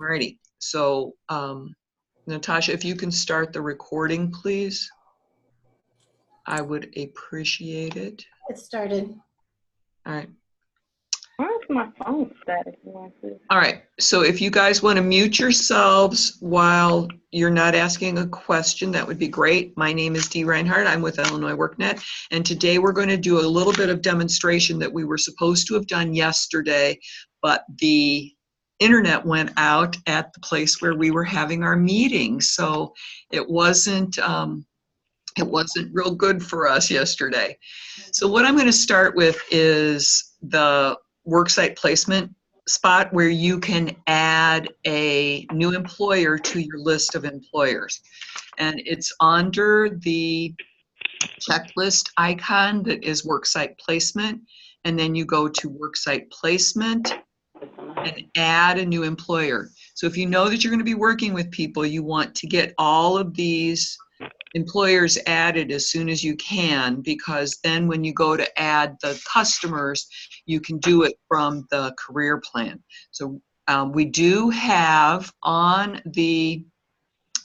Alrighty, so Natasha, if you can start the recording, please. I would appreciate it. It started. All right. Why is my phone static like this? All right, so if you guys want to mute yourselves while you're not asking a question, that would be great. My name is Dee Reinhardt. I'm with Illinois WorkNet, and today we're going to do a little bit of demonstration that we were supposed to have done yesterday, but the internet went out at the place where we were having our meeting, so it wasn't real good for us yesterday. So what I'm going to start with is the worksite placement spot where you can add a new employer to your list of employers. And it's under the checklist icon that is worksite placement. And then you go to worksite placement and add a new employer. So if you know that you're going to be working with people, you want to get all of these employers added as soon as you can, because then when you go to add the customers, you can do it from the career plan. So we do have on the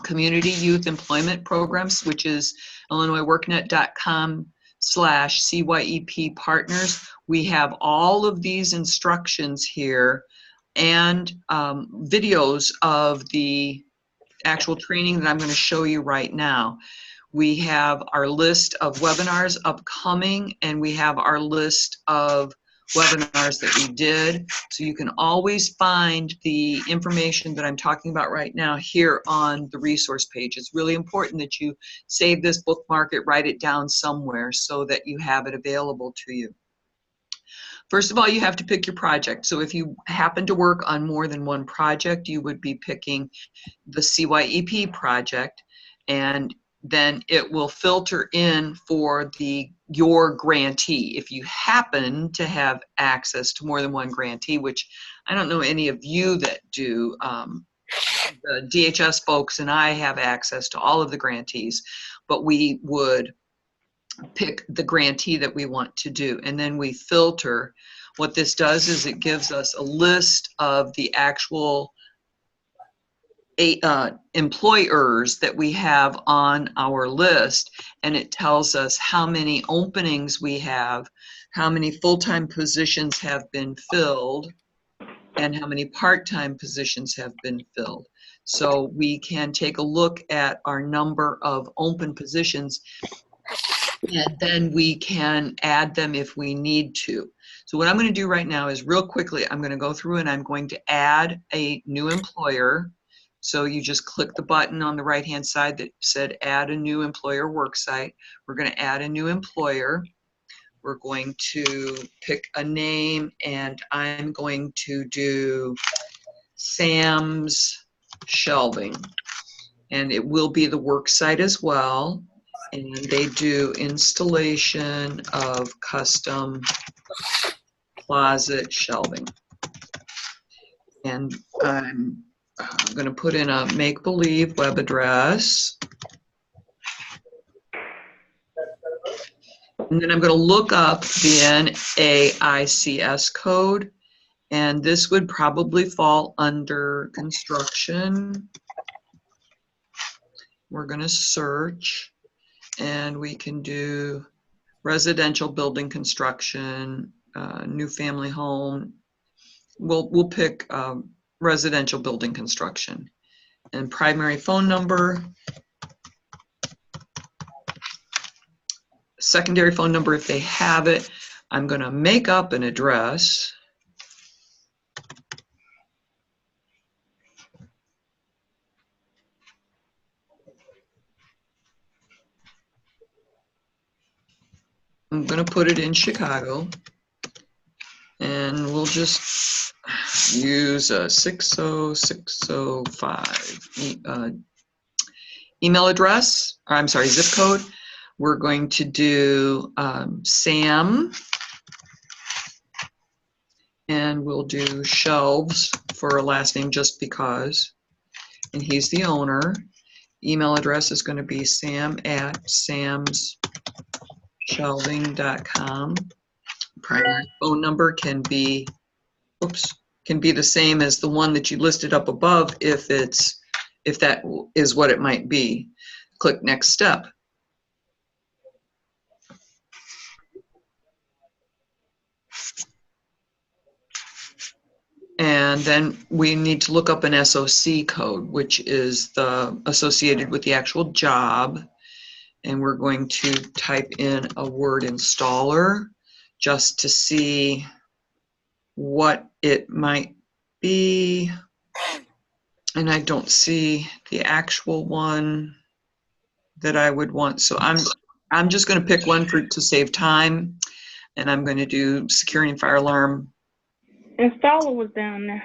Community Youth Employment Programs, which is illinoisworknet.com/CYEP partners, we have all of these instructions here and videos of the actual training that I'm going to show you right now. We have our list of webinars upcoming, and we have our list of webinars that we did. So you can always find the information that I'm talking about right now here on the resource page. It's really important that you save this, bookmark it, write it down somewhere so that you have it available to you. First of all, you have to pick your project. So if you happen to work on more than one project, you would be picking the CYEP project, and then it will filter in for your grantee. If you happen to have access to more than one grantee, which I don't know any of you that do, the DHS folks and I have access to all of the grantees, but we would pick the grantee that we want to do, and then we filter. What this does is it gives us a list of the actual employers that we have on our list, and it tells us how many openings we have, how many full-time positions have been filled, and how many part-time positions have been filled. So we can take a look at our number of open positions, and then we can add them if we need to. So what I'm going to do right now is real quickly, I'm going to go through and I'm going to add a new employer. So you just click the button on the right-hand side that said add a new employer worksite. We're going to add a new employer. We're going to pick a name, and I'm going to do Sam's Shelving. And it will be the worksite as well. And they do installation of custom closet shelving. And I'm going to put in a make-believe web address. And then I'm going to look up the NAICS code. And this would probably fall under construction. We're going to search. And we can do residential building construction, new family home. We'll pick residential building construction. And primary phone number, secondary phone number if they have it. I'm going to make up an address. I'm going to put it in Chicago, and we'll just use a 60605 email address, or I'm sorry, zip code. We're going to do Sam, and we'll do Shelves for a last name just because, and he's the owner. Email address is going to be sam@samsshelving.com. Primary phone number can be, oops, can be the same as the one that you listed up above if that is what it might be. Click Next Step. And then we need to look up an SOC code, which is associated with the actual job. And we're going to type in a word installer just to see what it might be. And I don't see the actual one that I would want. So I'm just going to pick one to save time. And I'm going to do security and fire alarm. Installer was down there.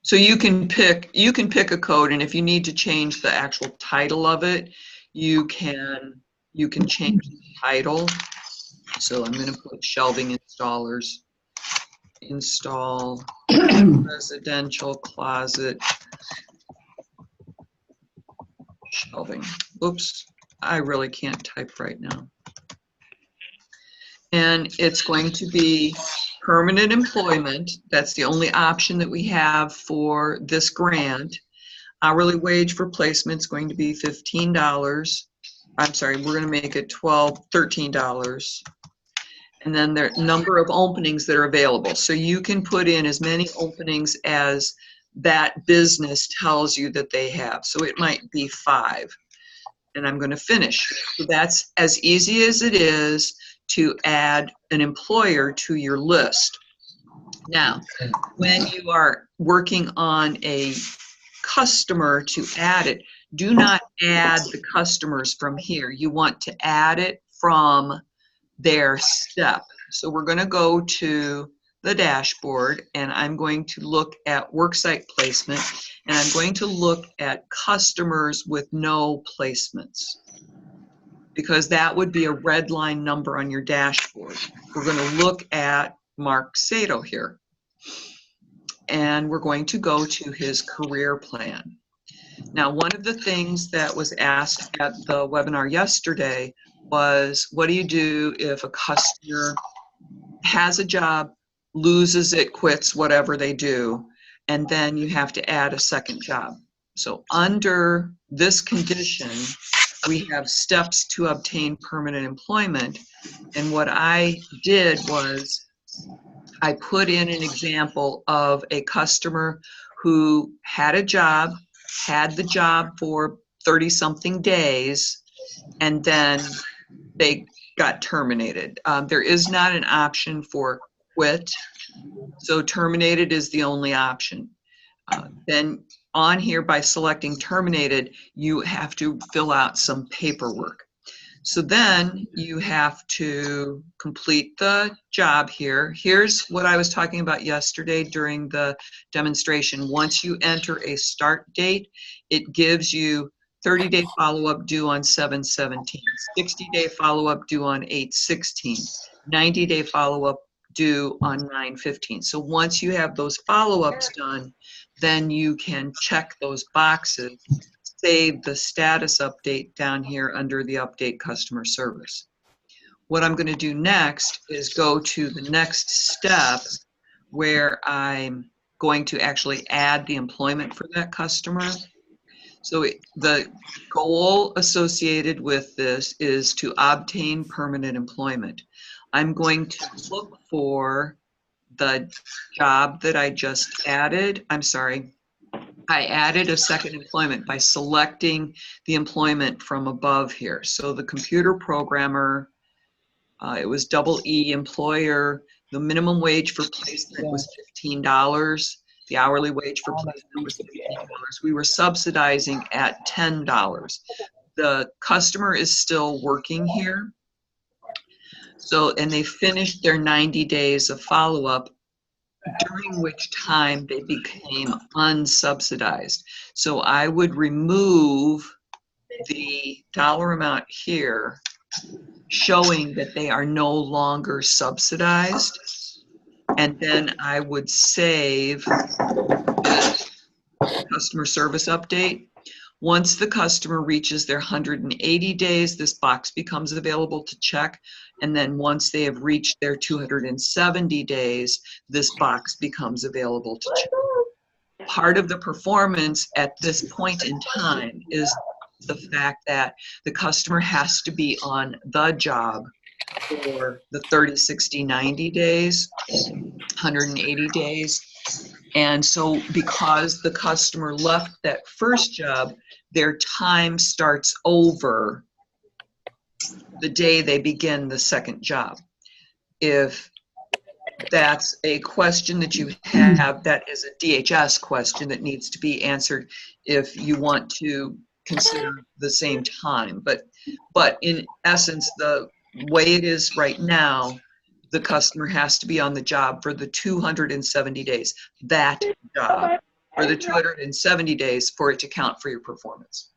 So you can pick a code, and if you need to change the actual title of it, you can change the title. So I'm going to put shelving installers, install residential closet shelving. Oops, I really can't type right now. And it's going to be permanent employment. That's the only option that we have for this grant. Hourly wage for placement is going to be $15. I'm sorry, we're going to make it $13. And then the number of openings that are available. So you can put in as many openings as that business tells you that they have. So it might be 5. And I'm going to finish. So that's as easy as it is to add an employer to your list. Now, when you are working on a customer to add it, do not add the customers from here. You want to add it from their step. So we're going to go to the dashboard, and I'm going to look at worksite placement, and I'm going to look at customers with no placements, because that would be a red line number on your dashboard. We're going to look at Mark Sato here, and we're going to go to his career plan. Now, one of the things that was asked at the webinar yesterday was, what do you do if a customer has a job, loses it, quits, whatever they do, and then you have to add a second job? So under this condition, we have steps to obtain permanent employment. And what I did was I put in an example of a customer who had a job, had the job for 30-something days, and then they got terminated. There is not an option for quit, so terminated is the only option. Then on here, by selecting terminated, you have to fill out some paperwork. So then you have to complete the job here. Here's what I was talking about yesterday during the demonstration. Once you enter a start date, it gives you 30-day follow-up due on 7/17, 60-day follow-up due on 8/16, 90-day follow-up due on 9/15. So once you have those follow-ups done, then you can check those boxes, save the status update down here under the update customer service. What I'm going to do next is go to the next step where I'm going to actually add the employment for that customer. So the goal associated with this is to obtain permanent employment. I'm going to look for the job that I just added. I'm sorry, I added a second employment by selecting the employment from above here. So the computer programmer, it was double E employer. The minimum wage for placement was $15. The hourly wage for placement was $15. We were subsidizing at $10. The customer is still working here. So, and they finished their 90 days of follow-up, during which time they became unsubsidized. So I would remove the dollar amount here showing that they are no longer subsidized, and then I would save the customer service update. Once the customer reaches their 180 days, this box becomes available to check. And then once they have reached their 270 days, this box becomes available to check. Part of the performance at this point in time is the fact that the customer has to be on the job for the 30, 60, 90 days, 180 days. And so because the customer left that first job, their time starts over the day they begin the second job. If that's a question that you have, that is a DHS question that needs to be answered if you want to consider the same time. But in essence, the way it is right now, the customer has to be on the job for the 270 days, that job, for the 270 days for it to count for your performance.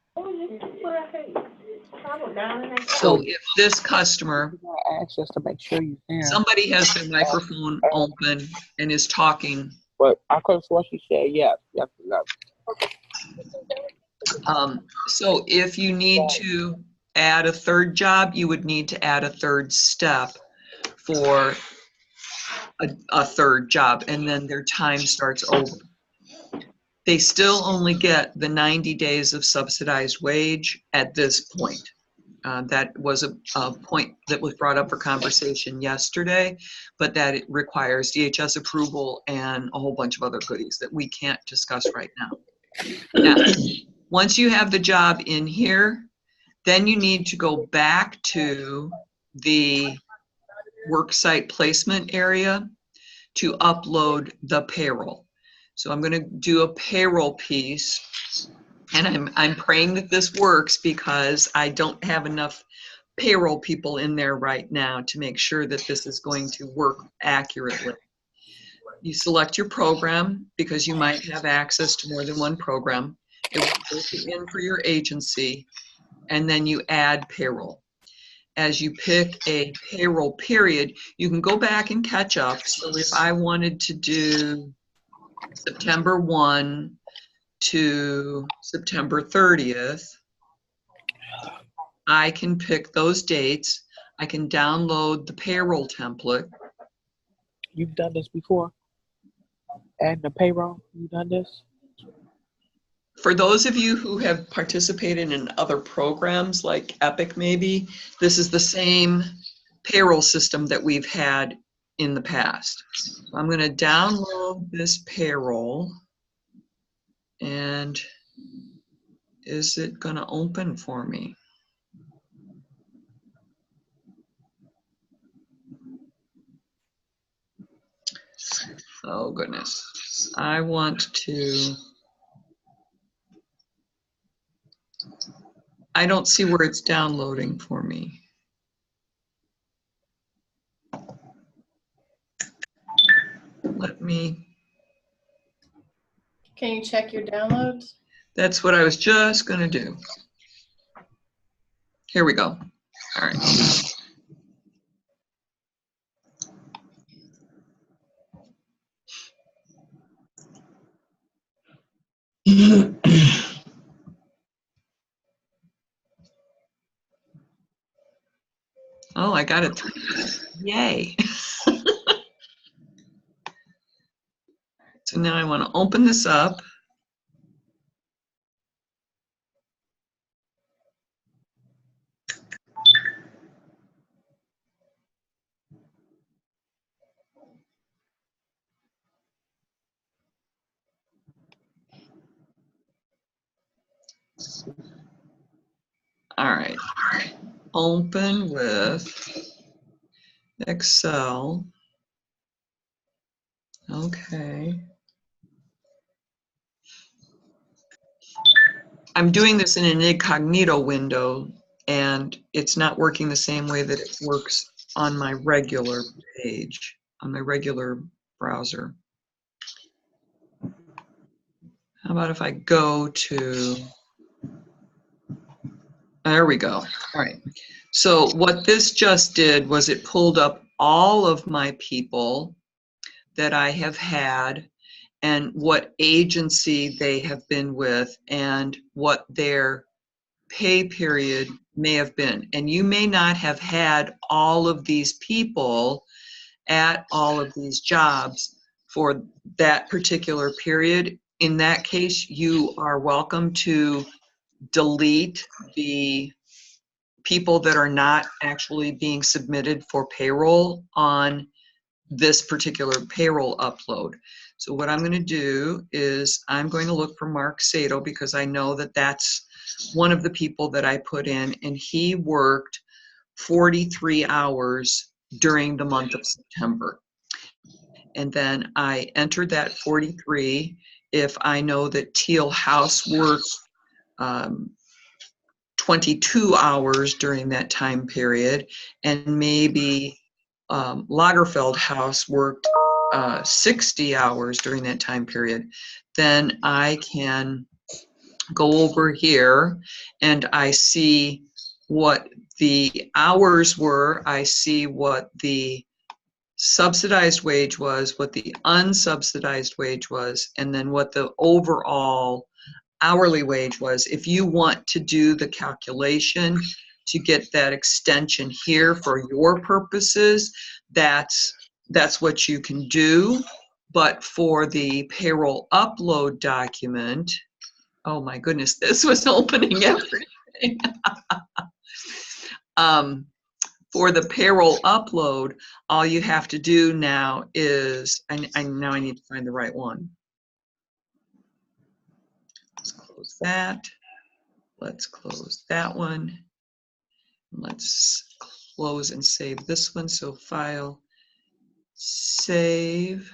So if this customer, access to make sure you can. somebody has their microphone open and is talking. But I could have sworn she said yes. Yes, no. So if you need to add a third job, you would need to add a third step for a third job, and then their time starts over. They still only get the 90 days of subsidized wage at this point. That was a point that was brought up for conversation yesterday, but that it requires DHS approval and a whole bunch of other goodies that we can't discuss right now. Now, once you have the job in here, then you need to go back to the worksite placement area to upload the payroll. So I'm going to do a payroll piece, and I'm praying that this works because I don't have enough payroll people in there right now to make sure that this is going to work accurately. You select your program because you might have access to more than one program. It will filter in for your agency, and then you add payroll. As you pick a payroll period, you can go back and catch up. So if I wanted to do September 1 to September 30th, I can pick those dates. I can download the payroll template. You've done this before? Adding the payroll, you've done this? For those of you who have participated in other programs like Epic maybe, this is the same payroll system that we've had in the past. So I'm going to download this payroll, and is it going to open for me? Oh goodness, I want to, I don't see where it's downloading for me. Let me. Can you check your downloads? That's what I was just gonna do. Here we go. All right. Oh, I got it. Yay. So now I want to open this up. All right. Open with Excel. Okay. I'm doing this in an incognito window, and it's not working the same way that it works on my regular page, on my regular browser. How about if I go to, there we go. All right. So what this just did was it pulled up all of my people that I have had, and what agency they have been with and what their pay period may have been. And you may not have had all of these people at all of these jobs for that particular period. In that case, you are welcome to delete the people that are not actually being submitted for payroll on this particular payroll upload. So what I'm going to do is I'm going to look for Mark Sato, because I know that that's one of the people that I put in, and he worked 43 hours during the month of September. And then I entered that 43. If I know that Teal House worked 22 hours during that time period, and maybe Lagerfeld House worked 60 hours during that time period, then I can go over here and I see what the hours were, I see what the subsidized wage was, what the unsubsidized wage was, and then what the overall hourly wage was. If you want to do the calculation to get that extension here for your purposes, that's what you can do. But for the payroll upload document, oh my goodness, this was opening everything. For the payroll upload, all you have to do now is, now I need to find the right one. Let's close that. Let's close that one. Let's close and save this one. So file, save.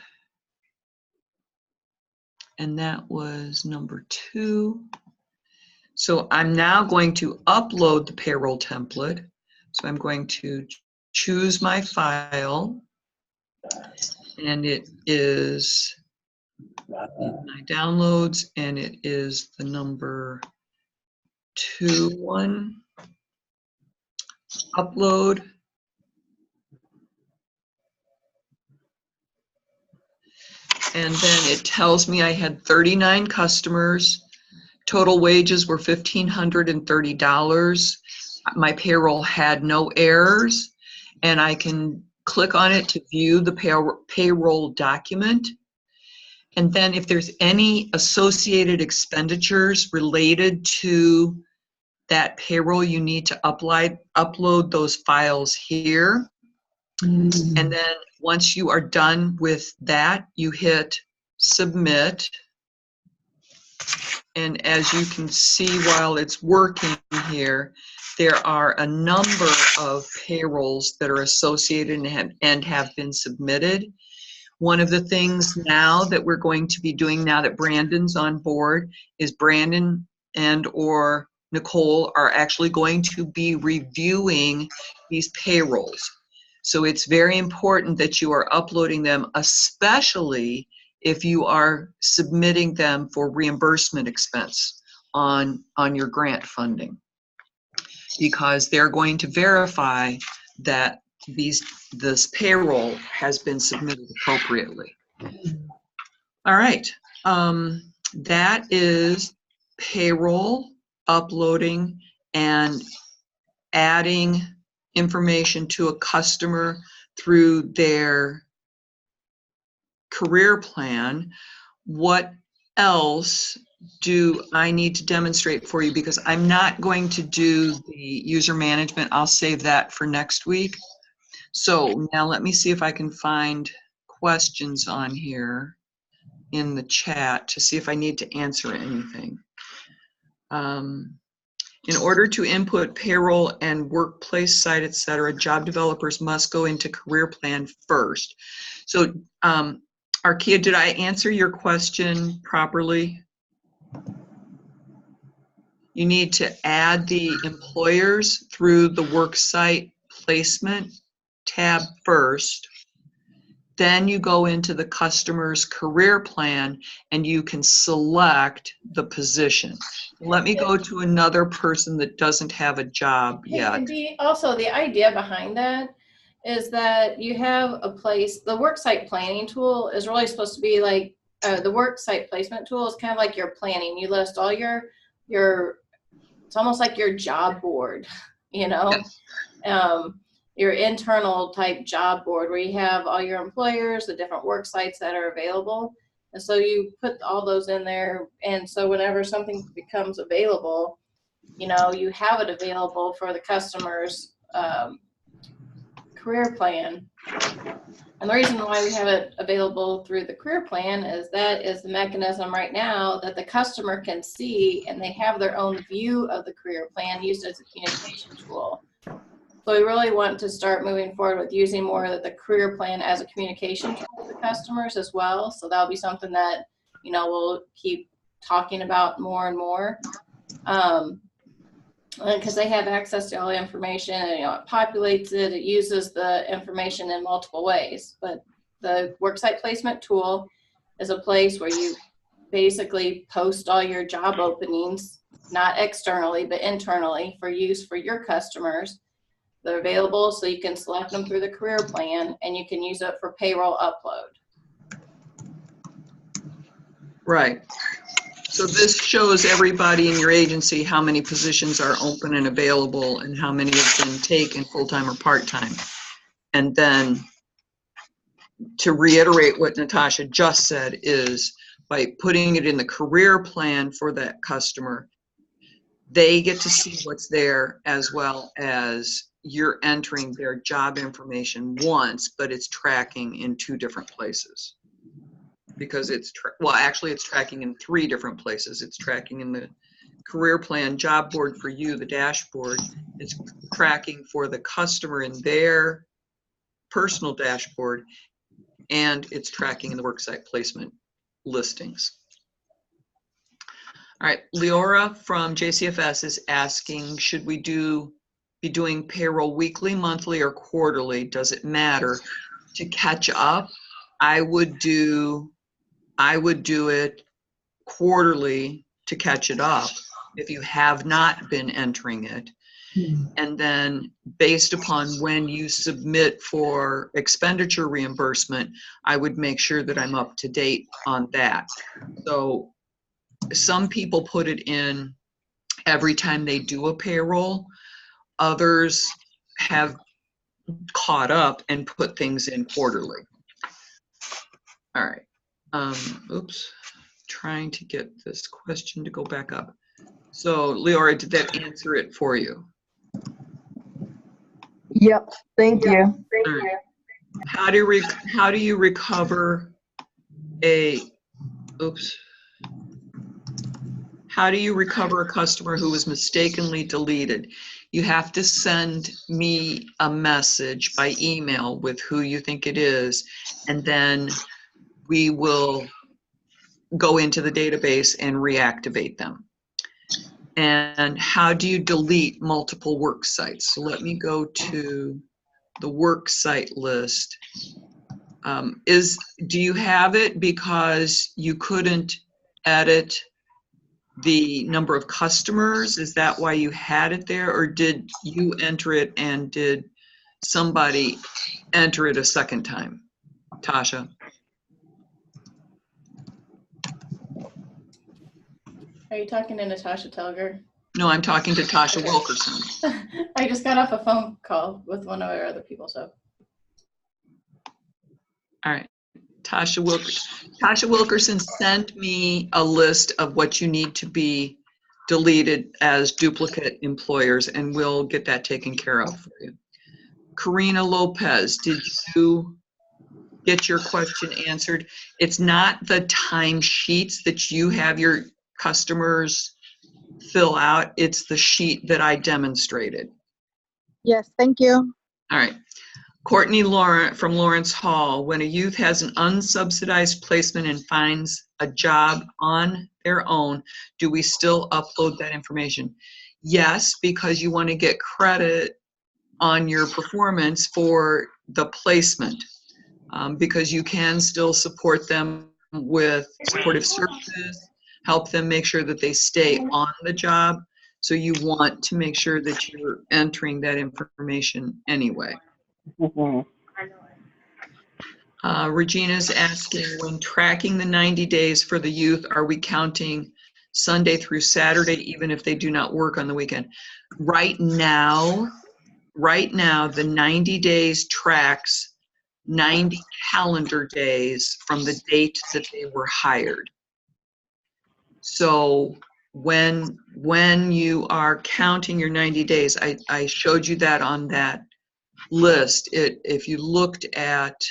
And that was number 2. So I'm now going to upload the payroll template. So I'm going to choose my file, and it is in my downloads, and it is the number 2 one. Upload. And then it tells me I had 39 customers. Total wages were $1,530. My payroll had no errors, and I can click on it to view the payroll document. And then if there's any associated expenditures related to that payroll, you need to upload those files here. And then once you are done with that, you hit submit. And as you can see while it's working here, there are a number of payrolls that are associated and have been submitted. One of the things now that we're going to be doing now that Brandon's on board is Brandon and or Nicole are actually going to be reviewing these payrolls. So it's very important that you are uploading them, especially if you are submitting them for reimbursement expense on your grant funding, because they're going to verify that this payroll has been submitted appropriately. All right, that is payroll uploading and adding information to a customer through their career plan. What else do I need to demonstrate for you? Because I'm not going to do the user management. I'll save that for next week. So now let me see if I can find questions on here in the chat to see if I need to answer anything. In order to input payroll and workplace site, etc., job developers must go into career plan first. So, Arkia, did I answer your question properly? You need to add the employers through the worksite placement tab first. Then you go into the customer's career plan and you can select the position. Let me go to another person that doesn't have a job yet. And also the idea behind that is that you have a place, the worksite planning tool is really supposed to be like the worksite placement tool is kind of like your planning. You list all your, it's almost like your job board, you know? Yes. Your internal type job board where you have all your employers, the different work sites that are available. And so you put all those in there. And so whenever something becomes available, you know, you have it available for the customer's career plan. And the reason why we have it available through the career plan is that is the mechanism right now that the customer can see, and they have their own view of the career plan used as a communication tool. So we really want to start moving forward with using more of the career plan as a communication tool to customers as well. So that'll be something that, you know, we'll keep talking about more and more. Because they have access to all the information, and, you know, it populates it, it uses the information in multiple ways. But the worksite placement tool is a place where you basically post all your job openings, not externally, but internally for use for your customers. They're available so you can select them through the career plan, and you can use it for payroll upload. Right. So this shows everybody in your agency how many positions are open and available and how many have been taken, full-time or part-time. And then to reiterate what Natasha just said is by putting it in the career plan for that customer, they get to see what's there as well as you're entering their job information once, but it's tracking in 2 different places. Because it's, well, actually it's tracking in 3 different places. It's tracking in the career plan job board for you, the dashboard. It's tracking for the customer in their personal dashboard, and it's tracking in the worksite placement listings. All right, Leora from JCFS is asking, should we be doing payroll weekly, monthly, or quarterly? Does it matter? To catch up, I would do it quarterly to catch it up if you have not been entering it. And then based upon when you submit for expenditure reimbursement, I would make sure that I'm up to date on that. So some people put it in every time they do a payroll. Others have caught up and put things in quarterly. All right. Oops. Trying to get this question to go back up. So Leora, did that answer it for you? Yep, thank you. Right. How do you recover a, oops. How do you recover a customer who was mistakenly deleted? You have to send me a message by email with who you think it is, and then we will go into the database and reactivate them. And how do you delete multiple work sites? So let me go to the work site list. Do you have it because you couldn't edit the number of customers? Is that why you had it there? Or did you enter it and did somebody enter it a second time? Tasha? Are you talking to Natasha Telger? No, I'm talking to Tasha Wilkerson. I just got off a phone call with one of our other people, so. All right. Tasha Wilkerson sent me a list of what you need to be deleted as duplicate employers, and we'll get that taken care of for you. Karina Lopez, did you get your question answered? It's not the timesheets that you have your customers fill out, it's the sheet that I demonstrated. Yes, thank you. All right. Courtney from Lawrence Hall, when a youth has an unsubsidized placement and finds a job on their own, do we still upload that information? Yes, because you want to get credit on your performance for the placement, because you can still support them with supportive services, help them make sure that they stay on the job. So you want to make sure that you're entering that information anyway. Regina's asking, when tracking the 90 days for the youth, are we counting Sunday through Saturday, even if they do not work on the weekend? Right now, the 90 days tracks 90 calendar days from the date that they were hired. So when you are counting your 90 days, I showed you that on that list. If you looked at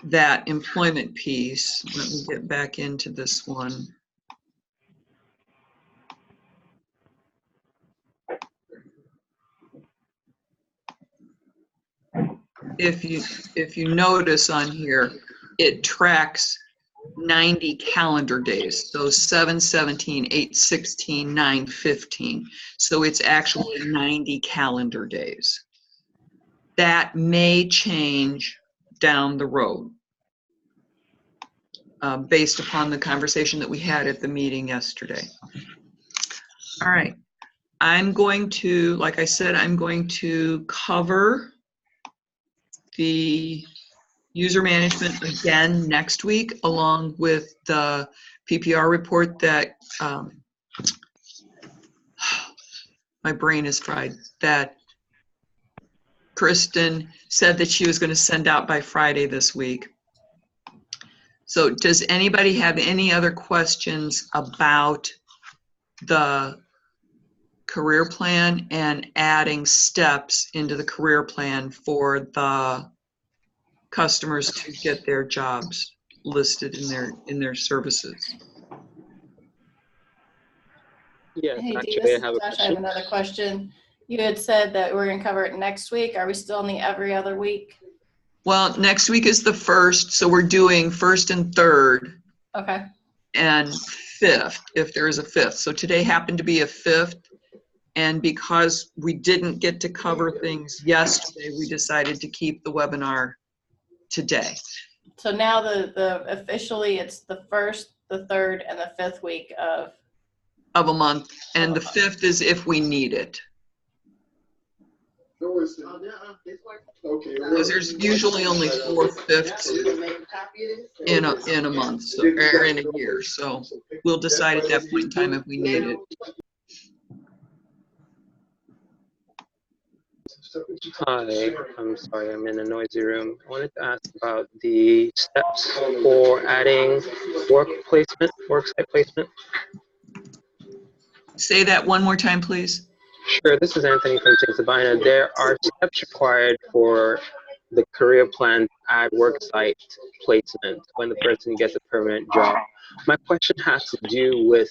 that employment piece, let me get back into this one. If you notice on here, it tracks 90 calendar days. So 7/17, 8/16, 9/15. So it's actually 90 calendar days. That may change down the road based upon the conversation that we had at the meeting yesterday. All right. I'm going to, like I said, I'm going to cover the user management again next week, along with the PPR report that my brain is fried, that Kristen said that she was going to send out by Friday this week. So does anybody have any other questions about the career plan and adding steps into the career plan for the customers to get their jobs listed in their services? Yes, Hey, Dee, actually, this is I have a Josh. I have question. another question. You had said that we're gonna cover it next week. Are we still in the every other week? Well, next week is the 1st, so we're doing 1st and 3rd Okay. and 5th, if there is a 5th. So today happened to be a 5th, and because we didn't get to cover things yesterday, we decided to keep the webinar today. So now the officially it's the 1st, the 3rd, and the 5th week of a month, and the 5th is if we need it. Because there's usually only 4 5ths in a month, so, or in a year. So we'll decide at that point in time if we need it. Hi, I'm sorry, I'm in a noisy room. I wanted to ask about the steps for adding worksite placement. Say that one more time, please. Sure, this is Anthony from Sabina. There are steps required for the career plan to add worksite placement when the person gets a permanent job. My question has to do with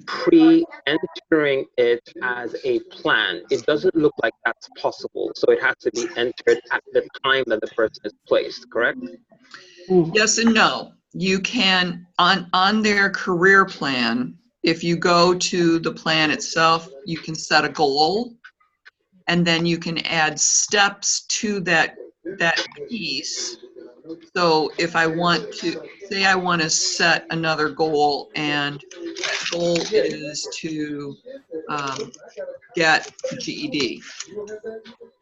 pre-entering it as a plan. It doesn't look like that's possible, so it has to be entered at the time that the person is placed, correct? Yes and no. You can, on their career plan, if you go to the plan itself, you can set a goal, and then you can add steps to that piece. So if I want to, say I want to set another goal, and that goal is to get GED.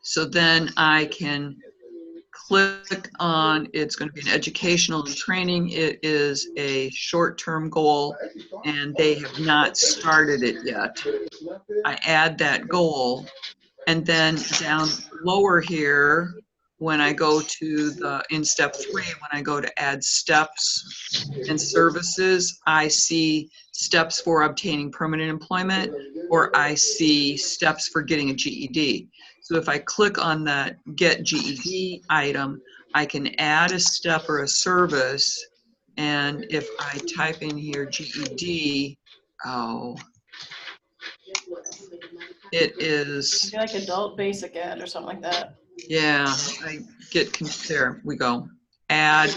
So then I can click on, it's going to be an educational and training. It is a short-term goal, and they have not started it yet. I add that goal, and then down lower here, when I go to in step 3, when I go to add steps and services, I see steps for obtaining permanent employment, or I see steps for getting a GED. So if I click on that Get GED item, I can add a step or a service, and if I type in here GED, it is, like adult basic ed or something like that. yeah, I get, there we go. Add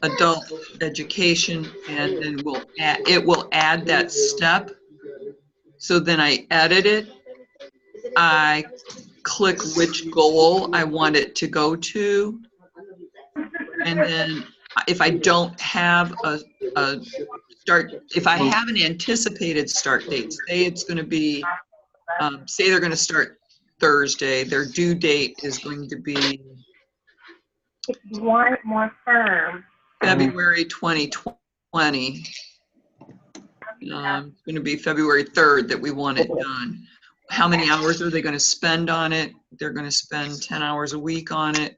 adult education, and then it will add that step. So then I edit it. I click which goal I want it to go to. And then if I don't have a start, if I have an anticipated start date, say it's going to be, say they're going to start Thursday, their due date is going to be It's one more firm. February 2020. It's going to be February 3rd that we want it done. How many hours are they going to spend on it? They're going to spend 10 hours a week on it.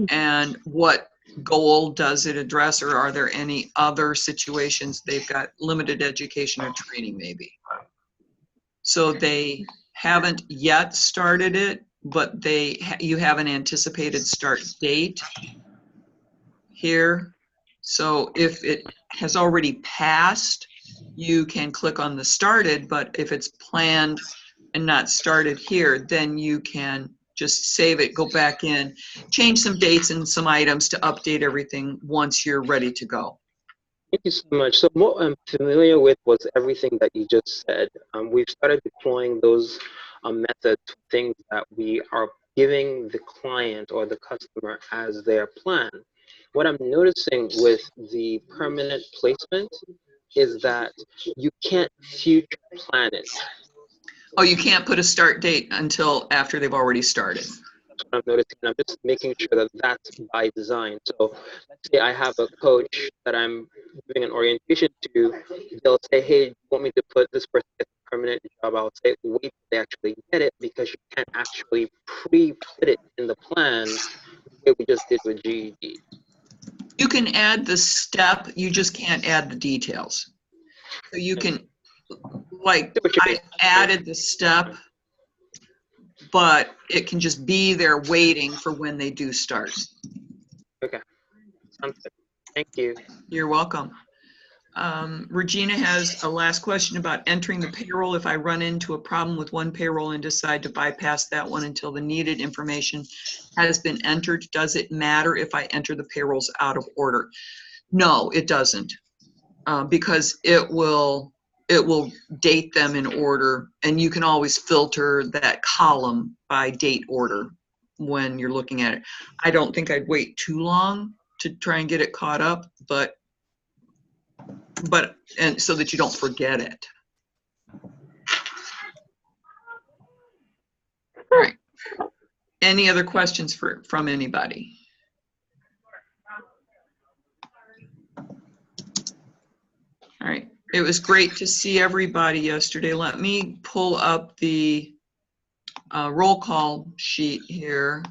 And what goal does it address, or are there any other situations they've got limited education or training maybe? So they haven't yet started it, but you have an anticipated start date here. So if it has already passed, you can click on the started, but if it's planned and not started here, then you can just save it, go back in, change some dates and some items to update everything once you're ready to go. Thank you so much. So what I'm familiar with was everything that you just said. We've started deploying those methods, things that we are giving the client or the customer as their plan. What I'm noticing with the permanent placement is that you can't future plan it. Oh, you can't put a start date until after they've already started. That's what I'm noticing. I'm just making sure that that's by design. So let's say I have a coach that I'm giving an orientation to. They'll say, hey, do you want me to put this person at a permanent job? I'll say, wait till they actually get it, because you can't actually pre-put it in the plan the way we just did with GED. You can add the step, you just can't add the details. So you can, like, I added the step, but it can just be there waiting for when they do start. Okay, sounds good. Thank you. You're welcome. Regina has a last question about entering the payroll. If I run into a problem with one payroll and decide to bypass that one until the needed information has been entered, does it matter if I enter the payrolls out of order? No, it doesn't, because it will date them in order, and you can always filter that column by date order when you're looking at it. I don't think I'd wait too long to try and get it caught up, but and so that you don't forget it. All right. Any other questions from anybody? All right. It was great to see everybody yesterday. Let me pull up the roll call sheet here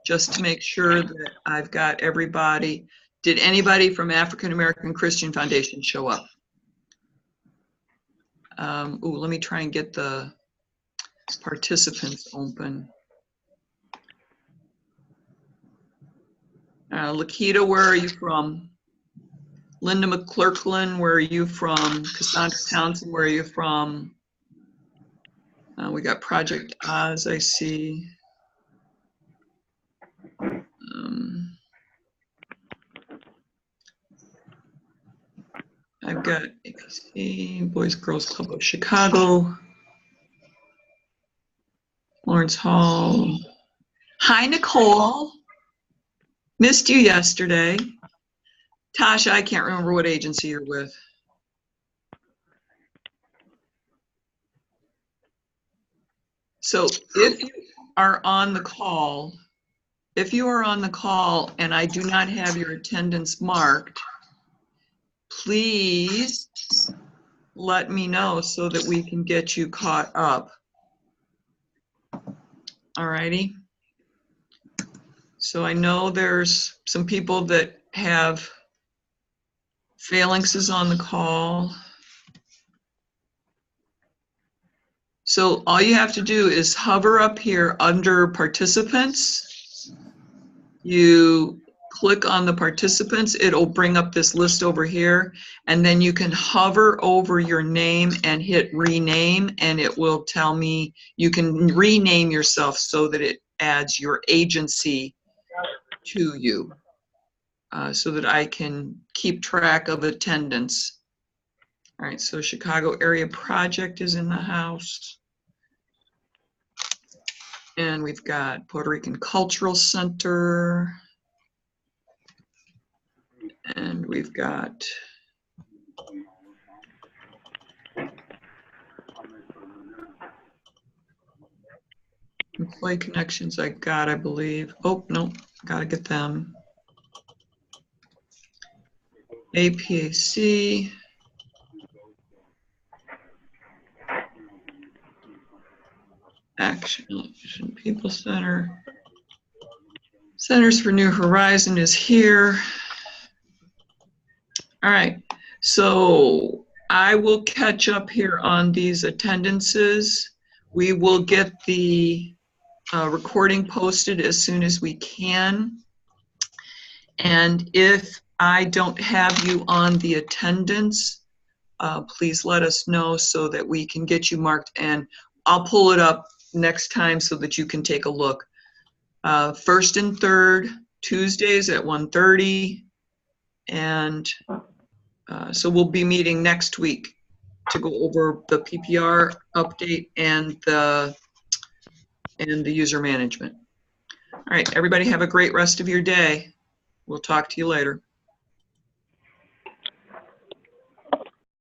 just to make sure that I've got everybody. Did anybody from African American Christian Foundation show up? Let me try and get the participants open. Lakita, where are you from? Linda McClurklin, where are you from? Cassandra Townsend, where are you from? We got Project Oz, I see. I've got APC, Boys Girls Club of Chicago, Lawrence Hall. Hi, Nicole. Missed you yesterday. Tasha, I can't remember what agency you're with. So if you are on the call, and I do not have your attendance marked, please let me know so that we can get you caught up. All righty. So I know there's some people that have phalanxes on the call. So all you have to do is hover up here under participants. You click on the participants, it'll bring up this list over here, and then you can hover over your name and hit rename, and it will tell me you can rename yourself so that it adds your agency to you, so that I can keep track of attendance. All right, so Chicago Area Project is in the house. And we've got Puerto Rican Cultural Center. And we've got Employee Connections I believe. Oh, no, Gotta get them. APAC. Action, People Center. Centers for New Horizon is here. All right, so I will catch up here on these attendances. We will get the recording posted as soon as we can. And if I don't have you on the attendance, please let us know so that we can get you marked, and I'll pull it up next time so that you can take a look. First and third Tuesdays at 1:30, and so we'll be meeting next week to go over the PPR update and the user management. All right, everybody have a great rest of your day. We'll talk to you later.